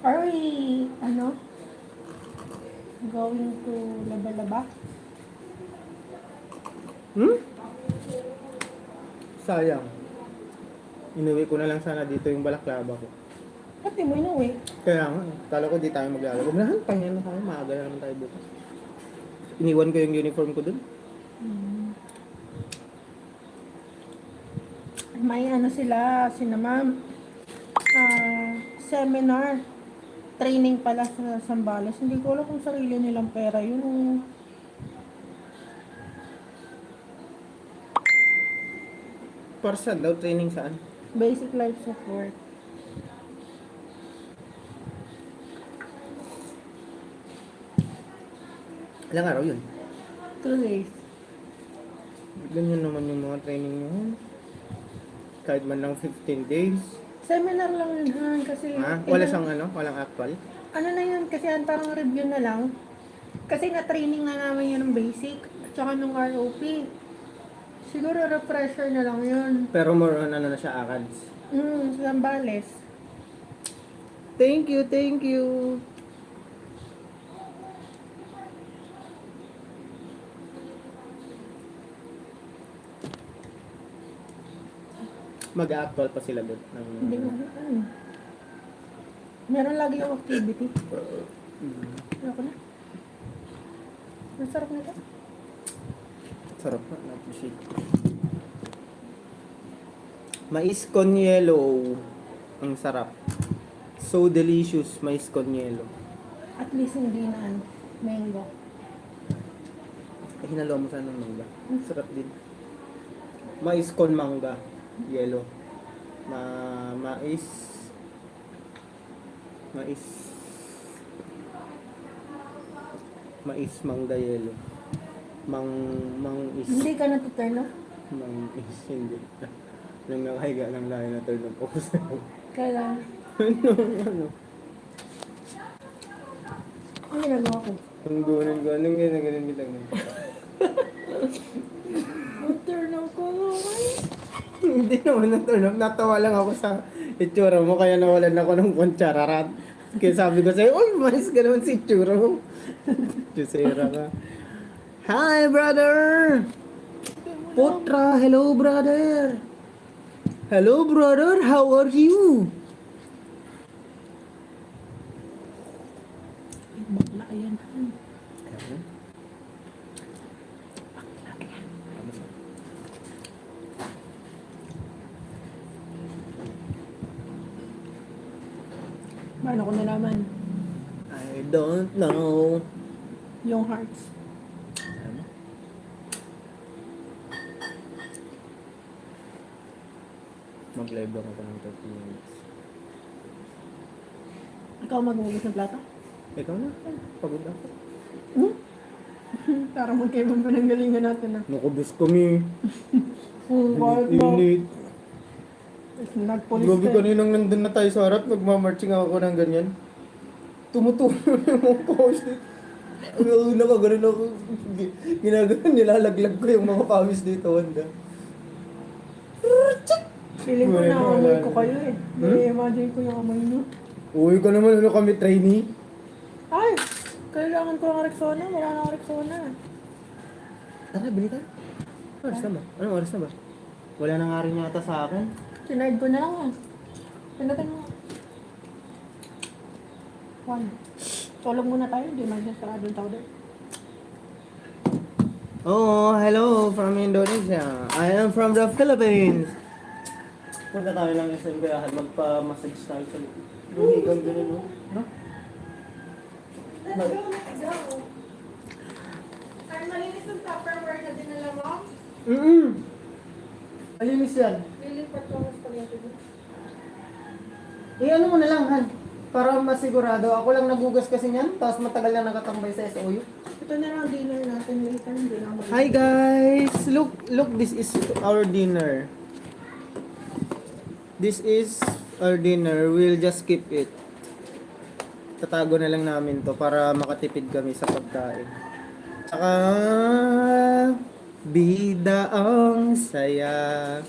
Are we, going to Laba-Laba? Sayang. Inuwi ko na lang sana dito yung balaklava ko. Ba't di mo inuwi? Kaya nga, kala ko di tayo maglalaro. Unahan, pahinga na tayo. Maaga na naman tayo bukas. Iniwan ko yung uniform ko dun. May sila ma'am, seminar, training pala sa Zambales. Hindi ko alam kung sarili nilang pera yun. Para saan daw? Training saan? Basic life support. Ilang araw yun? 2 days. Ganyan naman yung mga training nyo. Kahit man lang 15 days. Seminar lang yun, Han, kasi... Wala siyang walang actual? Ano na yun, kasi parang review na lang. Kasi na-training na namin yun ng basic, at saka nung ROP. Siguro refresher na lang yun. Pero more on na siya, ACADS. Sa Zambales. Thank you, thank you. Mag-actual pa sila doon. Hindi mo, meron lagi yung activity. Ano ko na? Masarap na ito. Sarap na, na-appreciate. Mais con yellow. Ang sarap. So delicious, mais con yellow. At least hindi na mango. Hinalo mo sana ng mangga. Sarap din. Mais con mangga. Yellow. Mais. Mais mangga yellow. Mang-is. Hindi ka natuturn, no? Mang-is. Hindi. Nung nakahiga ng layo na turn ng focus na ako. Kailan? Ano? Ang ginagawa ko? Ang gunan ko. Anong ginagawa kita ng Turn ako. Hindi naman na-turn off. Natawa lang ako sa itsura mo. Kaya nawalan ako ng kontsararat. Kaya sabi ko sa'yo, uy, malis ka naman si itsura mo. Jusera ka. Hi, brother! Putra, hello, brother! Hello, brother, how are you? Bakla, ayan. Paano ko nalaman? I don't know. Yung hearts. Mag-live lang ako ng 30 minutes. Ikaw maghugas ng plato? Ikaw na, pagod ako. Parang magkaibang pananggalingan natin na. Nakubos kami. Init. Init. Nagpulis Gabi ka. kaninang nandun na tayo sa harap, nagmamarching ako ng ganyan. Tumutulo na yung mga pawis dito. Una ka, ganun ako. Ginagawa, nilalaglag ko yung mga pawis dito, Wanda. Feeling ko na amoy ko kayo eh. I-imagine ko yung amoy nyo. Uy ka naman, kami trainee? Ay! Kailangan ko ng Rexona. Wala na akong Rexona. Tara, bili tayo. Oras na ba? Anong oras na ba? Wala na nga rin yata sa akin. Sinard ko na lang ah. Pindatin mo. 1. Tulog muna tayo. Hindi man siya sarado yung tao doon. Oh, hello from Indonesia. I am from the Philippines. Punta tayo lang sa Imbayahan, magpa-massage tayo sa likod. Lumigang ganun, no? No? Let's go. Ay, malinis yung Tupperware na dinala mo? Alinis yan. Lilipat ko ang spaghetti doon. Ano mo na lang, Han. Para masigurado. Ako lang nagugas kasi niyan, tapos matagal na nakatambay sa SOU. Ito na lang ang dinner natin later. Hindi na ako. Hi guys! Look, this is our dinner. This is our dinner. We'll just keep it. Tatago na lang namin to para makatipid kami sa pagkain. Tsaka, bida ang saya.